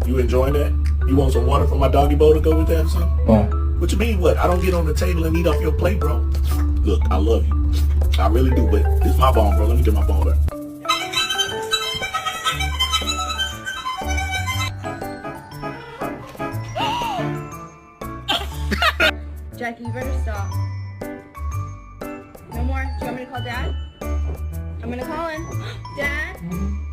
You enjoying that? You want some water from my doggy bowl to go with that, son? What you mean, what? I don't get on the table and eat off your plate, bro. Look, I love you. I really do, but this is my bone, bro. Let me get my bone back. Jackie, you better stop. No more. Do you want me to call Dad? I'm gonna call him. Dad?